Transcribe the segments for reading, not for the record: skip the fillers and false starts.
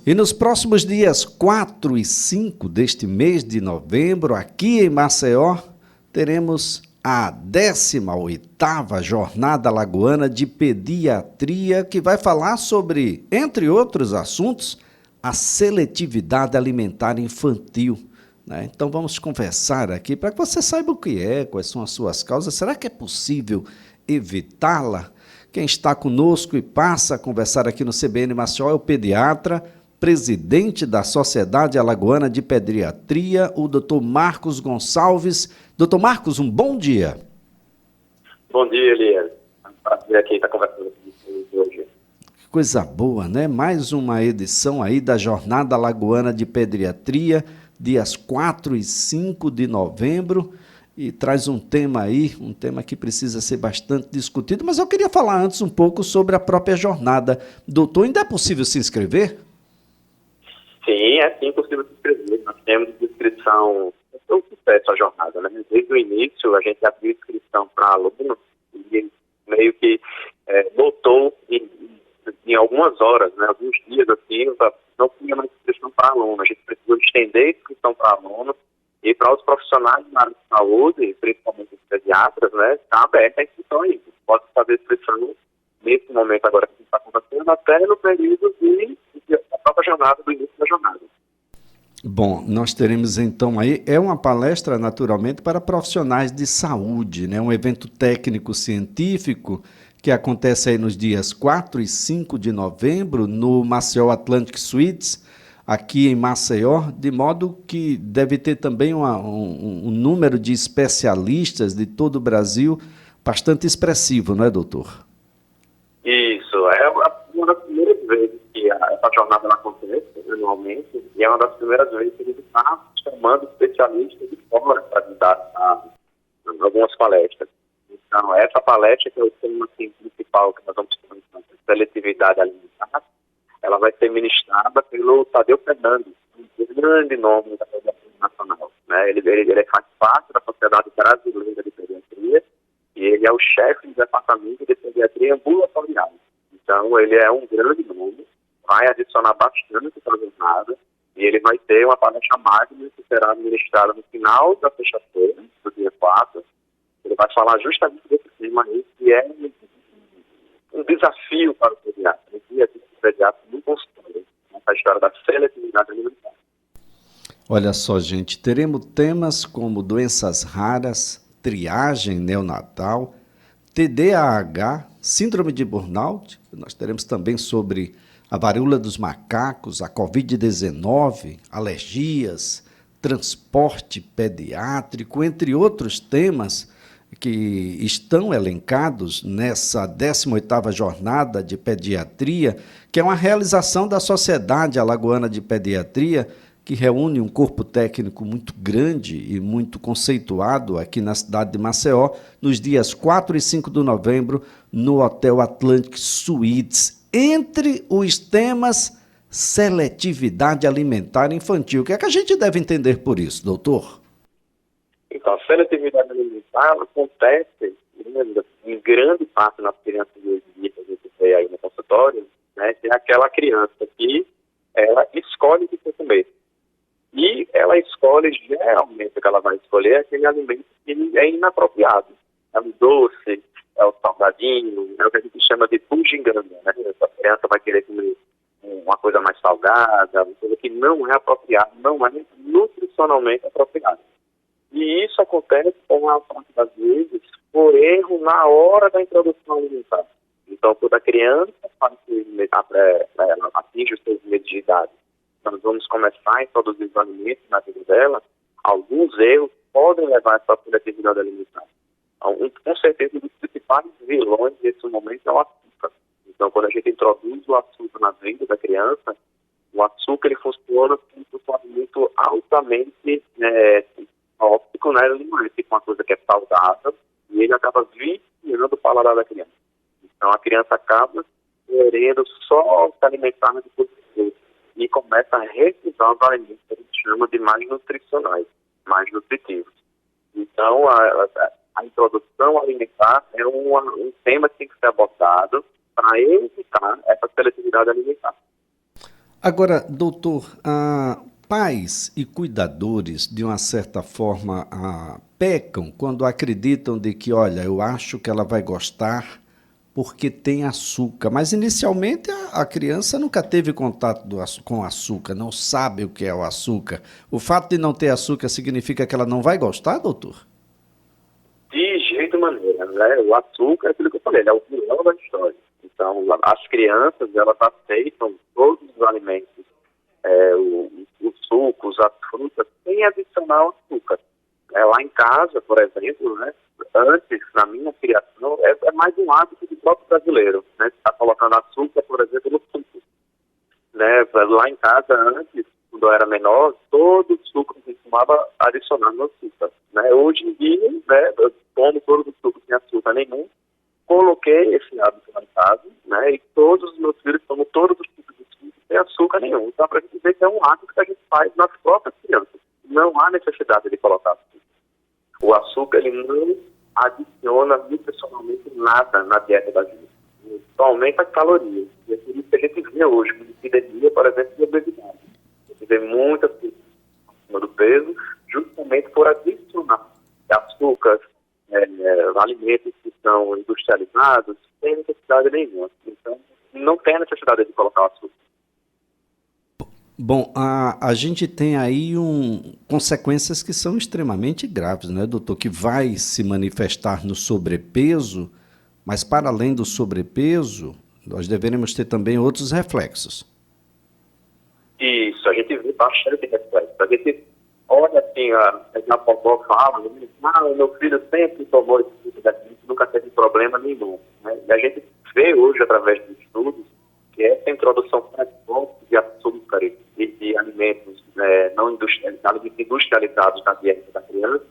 E nos próximos dias 4 e 5 deste mês de novembro, aqui em Maceió, teremos a 18ª Jornada Alagoana de Pediatria, que vai falar sobre, entre outros assuntos, a seletividade alimentar infantil. Então vamos conversar aqui para que você saiba o que é, quais são as suas causas. Será que é possível evitá-la? Quem está conosco e passa a conversar aqui no CBN Maceió é o pediatra, presidente da Sociedade Alagoana de Pediatria, o Dr. Marcos Gonçalves. Dr. Marcos, um bom dia. Bom dia, Elias. É um prazer aqui estar conversando com vocês hoje. Que coisa boa, né? Mais uma edição aí da Jornada Alagoana de Pediatria, dias 4 e 5 de novembro, e traz um tema aí, um tema que precisa ser bastante discutido, mas eu queria falar antes um pouco sobre a própria jornada. Doutor, ainda é possível se inscrever? Sim, é sim possível se inscrever. Nós temos inscrição, é um sucesso a jornada, né? Desde o início, a gente abriu inscrição para alunos e meio que lotou em algumas horas, né? Alguns dias assim, não tinha mais inscrição para aluno. A gente precisou estender a inscrição para aluno e para os profissionais na área de saúde, principalmente os pediatras, né? Está aberta a inscrição aí. Pode fazer inscrição nesse momento agora que está acontecendo, até no período da própria jornada, do início da jornada. Bom, nós teremos então aí, é uma palestra naturalmente para profissionais de saúde, né? Um evento técnico-científico que acontece aí nos dias 4 e 5 de novembro no Maceió Atlantic Suites, aqui em Maceió, de modo que deve ter também um número de especialistas de todo o Brasil bastante expressivo, não é, doutor? Isso, é uma das primeiras vezes que essa jornada acontece anualmente, e é uma das primeiras vezes que a gente está chamando especialistas de fora para dar algumas palestras. Então, essa palestra, que é o tema principal que nós vamos comentar, seletividade alimentar, ela vai ser ministrada pelo Tadeu Fernandes, um grande nome da pediatria nacional, né? Ele faz parte da Sociedade Brasileira de Pediatria e ele é o chefe do departamento de pediatria ambulatorial. Então, ele é um grande nome, vai adicionar bastante para a jornada e ele vai ter uma palestra magna que será ministrada no final da sexta-feira, do dia 4. Ele vai falar justamente desse tema aí, que é um desafio para o pediatra. O pediatra não constrói essa história da seletividade alimentar. Olha só, gente, teremos temas como doenças raras, triagem neonatal, TDAH, síndrome de burnout. Nós teremos também sobre a varíola dos macacos, a Covid-19, alergias, transporte pediátrico, entre outros temas que estão elencados nessa 18ª Jornada de Pediatria, que é uma realização da Sociedade Alagoana de Pediatria, que reúne um corpo técnico muito grande e muito conceituado aqui na cidade de Maceió, nos dias 4 e 5 de novembro, no Hotel Atlantic Suites. Entre os temas, seletividade alimentar infantil. O que é que a gente deve entender por isso, doutor? Então, a seletividade alimentar acontece em grande parte nas crianças de hoje em dia que a gente vê aí no consultório, né, que é aquela criança que ela escolhe o que comer. E ela escolhe, geralmente, o que ela vai escolher é aquele alimento que é inapropriado. É o doce, é o salgadinho, é o que a gente chama de bugiganga, né? Essa criança vai querer comer uma coisa mais salgada, uma coisa que não é apropriada, não é nutricionalmente apropriada. E isso acontece, com a parte das vezes, por erro na hora da introdução alimentar. Então, quando a criança atinge os 6 meses de idade, nós vamos começar a introduzir os alimentos na vida dela, alguns erros podem levar a essa seletividade alimentar. Com certeza, um dos principais vilões nesse momento é o açúcar. Então, quando a gente introduz o açúcar na vida da criança, o açúcar ele funciona como um alimento altamente tóxico, né? Ele não é tipo uma coisa que é saudável e ele acaba viciando o paladar da criança. Então, a criança acaba querendo só se alimentar de tudo e começa a recusar os alimentos que a gente chama de mais nutricionais, mais nutritivos. Então, a introdução alimentar é um tema que tem que ser abordado para evitar essa seletividade alimentar. Agora, doutor, pais e cuidadores, de uma certa forma, pecam quando acreditam de que, olha, eu acho que ela vai gostar porque tem açúcar. Mas, inicialmente, a criança nunca teve contato com açúcar, não sabe o que é o açúcar. O fato de não ter açúcar significa que ela não vai gostar, doutor? De jeito maneira, né? O açúcar é aquilo que eu falei, ele é o vilão da história. Então, as crianças, elas aceitam todos os alimentos, os sucos, as frutas, sem adicionar o açúcar. Lá em casa, por exemplo, né? Antes, na minha criação, é mais um hábito do próprio brasileiro, né? Está colocando açúcar, por exemplo, no suco. Né? Lá em casa, antes, quando eu era menor, todo suco que costumava adicionar no açúcar. Né? Hoje em dia, né, eu tomo todos os sucos sem açúcar nenhum, coloquei esse hábito lá em casa, né, e todos os meus filhos tomam todos os tipos de suco sem açúcar nenhum. Então, para a gente ver que é um hábito que a gente faz nas próprias crianças. Não há necessidade de colocar açúcar. O açúcar, ele não adiciona nutricionalmente nada na dieta da gente. Só aumenta as calorias. E é por isso que a gente vê hoje, com epidemia, por exemplo, de obesidade. A gente vê muitas pessoas acima do peso, justamente por adicionar açúcar, alimentos que são industrializados, sem necessidade nenhuma. Então, não tem necessidade de colocar o açúcar. Bom, a gente tem aí consequências que são extremamente graves, né, doutor? Que vai se manifestar no sobrepeso, mas para além do sobrepeso, nós deveremos ter também outros reflexos. Isso, a gente vê bastante reflexo. A gente olha assim, a vovó fala, o meu filho sempre tomou esse tipo de alimento, nunca teve problema nenhum. Né? E a gente vê hoje, através dos estudos, que essa introdução precoce de açúcares e de alimentos não industrializados na dieta da criança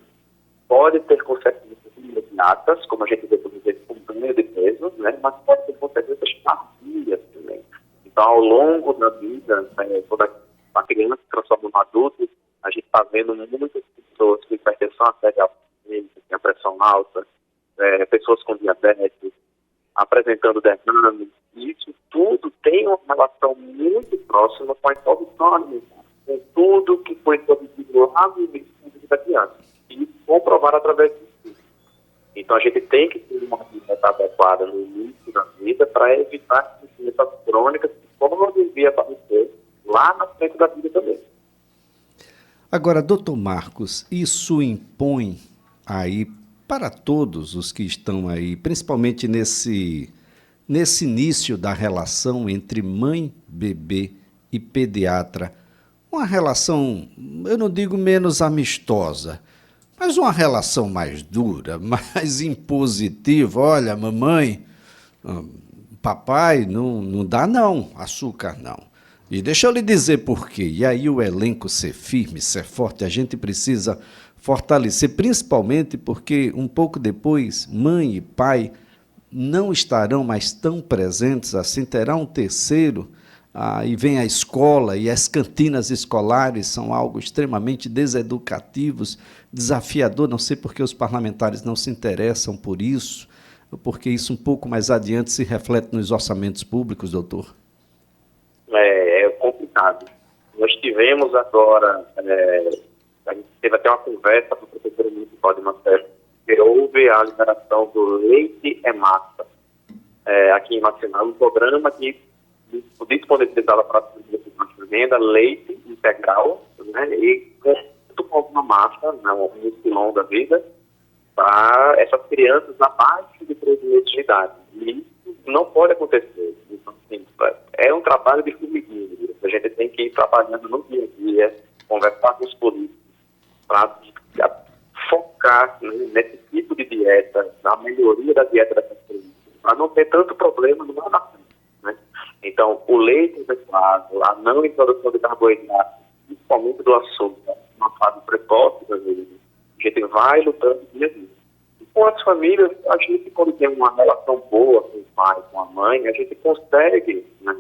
pode ter consequências imediatas, como a gente vê, por exemplo, com ganho de peso, né? Mas pode ter consequências tardias também. Então, ao longo da vida, quando a criança se transforma em um adulto, a gente está vendo muitas pessoas com hipertensão arterial, que tem a pressão alta, pessoas com diabetes, apresentando derrame. Isso tudo tem uma relação muito próxima com a introdução alimentar, com tudo que foi introduzido lá no início da criança. E comprovar através disso. Então, a gente tem que ter uma dieta adequada no início da vida para evitar doenças crônicas que podem vir a aparecer lá na frente da vida também. Agora, doutor Marcos, isso impõe aí para todos os que estão aí, principalmente nesse início da relação entre mãe, bebê e pediatra, uma relação, eu não digo menos amistosa, mas uma relação mais dura, mais impositiva. Olha, mamãe, papai, não dá não, açúcar não. E deixa eu lhe dizer por quê. E aí o elenco ser firme, ser forte, a gente precisa fortalecer, principalmente porque um pouco depois, mãe e pai não estarão mais tão presentes assim, terá um terceiro, e vem a escola, e as cantinas escolares são algo extremamente deseducativos, desafiador, não sei porque os parlamentares não se interessam por isso, porque isso um pouco mais adiante se reflete nos orçamentos públicos, doutor. É complicado. Nós tivemos agora, a gente teve até uma conversa com o professor municipal de Maceió, que houve a liberação do Leite é Massa, aqui em Maceió, um programa que disponibilizava para a venda leite integral, né, e junto com alguma massa, né, um estilão da vida, para essas crianças abaixo de 13 meses de idade. E isso não pode acontecer. Então, assim, é um trabalho de formiguinha. A gente tem que ir trabalhando no dia a dia, conversar com os políticos, para focar, né, nesse tipo de dieta, na melhoria da dieta dessas crianças, para não ter tanto problema no lá na frente. Né? Então, o leite adequado, a não introdução de carboidratos, principalmente do açúcar, uma fase precoce da vida, a gente vai lutando dia a dia. E com as famílias, a gente, quando tem uma relação boa com o pai, com a mãe, a gente consegue, né,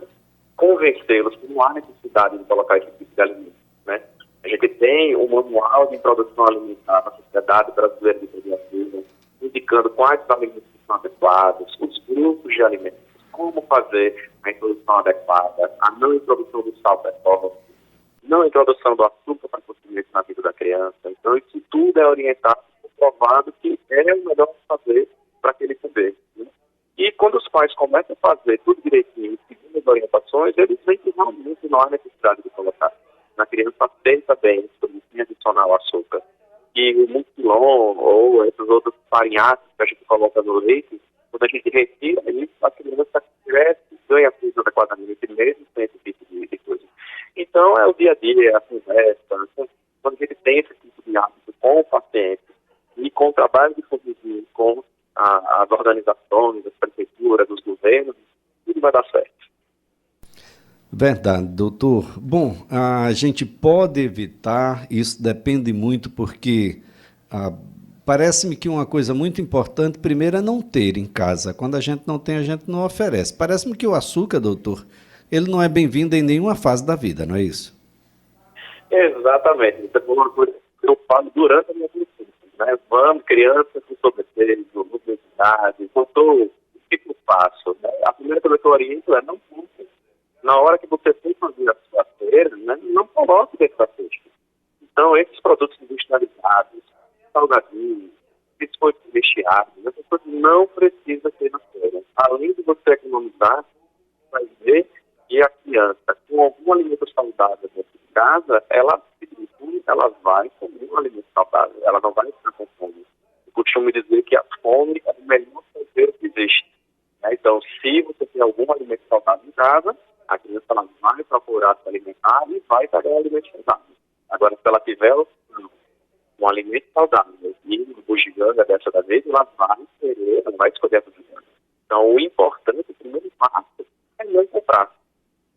convencê-los que não há necessidade de colocar esse tipo de alimento. Né? A gente tem um manual de introdução alimentar na Sociedade Brasileira de Pediatria, indicando quais alimentos são adequados, os grupos de alimentos, como fazer a introdução adequada, a não introdução do sal precoce, não introdução do açúcar para consumir na vida da criança. Então, isso tudo é orientado, comprovado que é o melhor fazer para aquele bebê. Né? E quando os pais começam a fazer tudo direitinho, seguindo as orientações, eles veem que realmente não há necessidade de colocar. Na criança aceita bem isso, sem adicionar o açúcar. E o mucilon ou esses outros farinhados que a gente coloca no leite, quando a gente retira isso, a criança cresce, ganha peso adequadamente, mesmo sem esse tipo de coisa. Então, é o dia a dia, a conversa, quando a gente tem esse tipo de hábito com o paciente e com o trabalho de formiguinha, com as organizações, as prefeituras, os governos, tudo vai dar certo. Verdade, doutor. Bom, a gente pode evitar, isso depende muito, porque parece-me que uma coisa muito importante, primeiro, é não ter em casa. Quando a gente não tem, a gente não oferece. Parece-me que o açúcar, doutor, ele não é bem-vindo em nenhuma fase da vida, não é isso? Exatamente. Isso é uma coisa que eu falo durante a minha consulta. Né? Vamos, crianças com sobrepeso, obesidade, doutor, o que eu faço? Né? A primeira coisa que eu oriento é não compre. Na hora que você for fazer a sua feira, né, não coloque dentro da cesta. Então, esses produtos industrializados, salgadinhos, biscoitos recheados, essas coisas não precisam ter na feira. Além de você economizar, vai ver que a criança, com algum alimento saudável dentro de casa, ela vai comer um alimento saudável. Ela não vai ficar com fome. Eu costumo dizer que a fome é o melhor tempero que existe. Né? Então, se você tem algum alimento saudável em casa, a criança ela vai procurar se alimentar e vai pegar um alimento saudável. Agora, se ela tiver um alimento saudável e uma bugiganga dessa da vez, ela vai escolher a bugiganga. Então, o importante, o primeiro passo, é não comprar.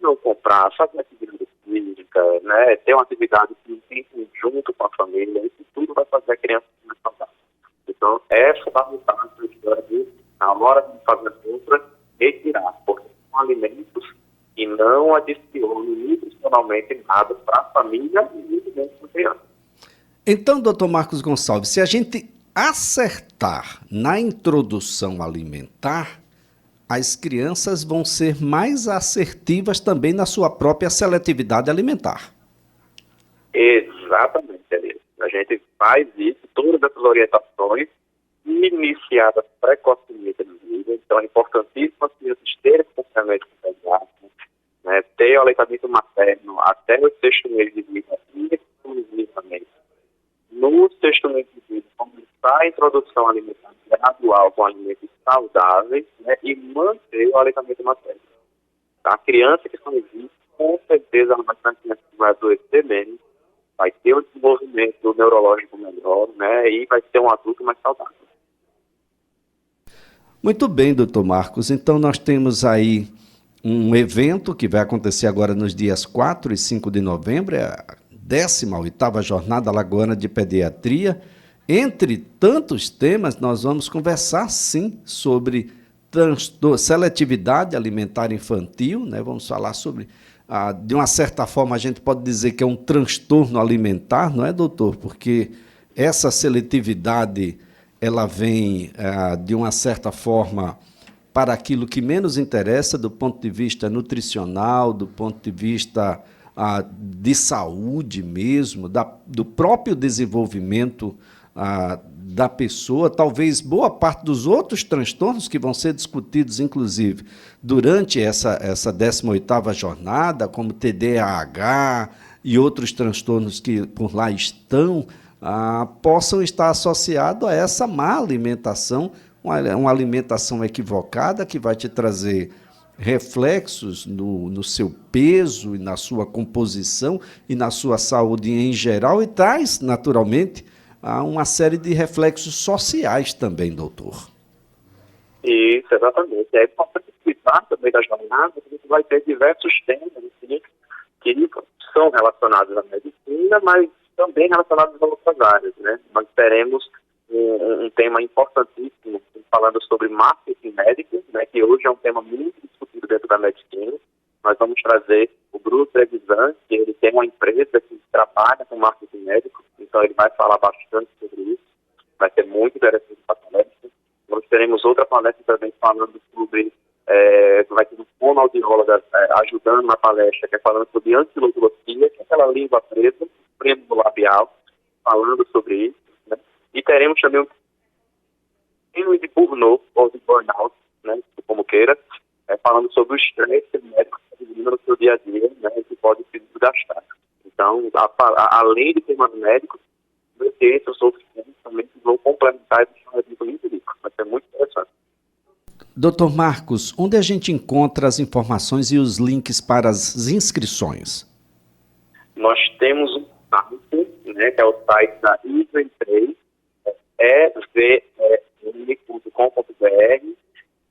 Não comprar, fazer atividade física, né? Ter uma atividade que tem conjunto com a família, isso tudo vai fazer a criança mais saudável. Então, é fundamental essa história de, na hora de fazer a compra, retirar, porque são alimentos e não adicionam nutricionalmente nada para a família e muito menos para a criança. Então, doutor Marcos Gonçalves, se a gente acertar na introdução alimentar, as crianças vão ser mais assertivas também na sua própria seletividade alimentar. Exatamente, Elias. A gente faz isso, todas essas orientações iniciadas precocemente na vida. Então, é importantíssimo as crianças terem acompanhamento com o pediatra, né, ter o aleitamento materno até o 6º mês de vida, exclusivamente. No 6º mês de vida, começar a introdução alimentar gradual com alimentos saudáveis, né, e manter o aleitamento materno. A criança que está existe, com certeza ela vai ser uma criança que vai adoecer menos, vai ter um desenvolvimento neurológico melhor, né, e vai ser um adulto mais saudável. Muito bem, doutor Marcos. Então, nós temos aí um evento que vai acontecer agora nos dias 4 e 5 de novembro, é a 18ª Jornada Alagoana de Pediatria. Entre tantos temas, nós vamos conversar, sim, sobre seletividade alimentar infantil, né? Vamos falar sobre, de uma certa forma, a gente pode dizer que é um transtorno alimentar, não é, doutor? Porque essa seletividade, ela vem, de uma certa forma, para aquilo que menos interessa do ponto de vista nutricional, do ponto de vista de saúde mesmo, do próprio desenvolvimento da pessoa. Talvez boa parte dos outros transtornos que vão ser discutidos, inclusive, durante essa 18ª jornada, como TDAH e outros transtornos que por lá estão, possam estar associados a essa má alimentação, uma alimentação equivocada que vai te trazer reflexos no seu peso e na sua composição e na sua saúde em geral, e traz, naturalmente, uma série de reflexos sociais também, doutor. Isso, exatamente. É importante explicar também da jornada que a gente vai ter diversos temas assim, que são relacionados à medicina, mas também relacionados a outras áreas, né? Nós teremos um tema importantíssimo falando sobre marketing médico, né, que hoje é um tema muito discutido dentro da medicina. Nós vamos trazer o Bruno Trevisan, que ele tem uma empresa que trabalha com marketing médico, então ele vai falar bastante sobre isso. Vai ser muito interessante essa palestra. Nós teremos outra palestra também falando sobre, vai ter um fonoaudióloga ajudando na palestra, que é falando sobre anquilosglossia, que é aquela língua presa, prêmio labial, falando sobre isso, né? E teremos também um síndrome de burnout, ou de burnout, né, como queira, falando sobre o estresse médico que está no seu dia a dia, né, que pode se desgastar. Então, além de temas médicos, esses outros temas também vão complementar esse evento muito rico. Vai ser muito interessante. Doutor Marcos, onde a gente encontra as informações e os links para as inscrições? Nós temos um site, né, que é o site da ISO3, evm.com.br,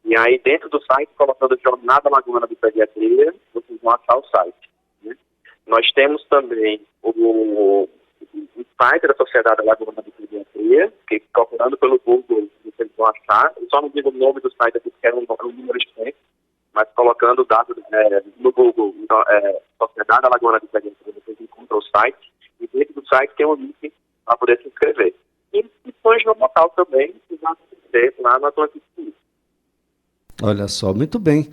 e aí dentro do site, colocando Jornada Alagoana de Pediatria, vocês vão achar o site, né? Nós temos também o site da Sociedade Alagoana de Pediatria, que procurando pelo Google, vocês vão achar. Eu só não digo o nome do site aqui, porque é um número extenso, mas colocando dados no Google, então, Sociedade Alagoana de Pediatria, vocês encontram o site, e dentro do site tem um link para poder se inscrever. E inscrições no local também, que vão acontecer lá no Atlântico Sul. Olha só, muito bem.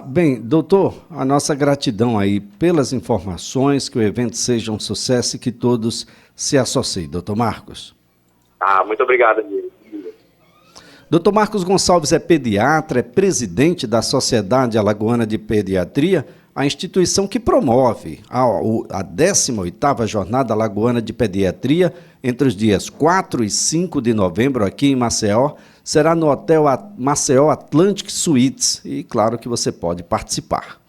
Bem, doutor, a nossa gratidão aí pelas informações, que o evento seja um sucesso e que todos se associem. Doutor Marcos. Muito obrigado, amigo. Doutor Marcos Gonçalves é pediatra, é presidente da Sociedade Alagoana de Pediatria, a instituição que promove a 18ª Jornada Alagoana de Pediatria entre os dias 4 e 5 de novembro aqui em Maceió. Será no Hotel Maceió Atlantic Suites e claro que você pode participar.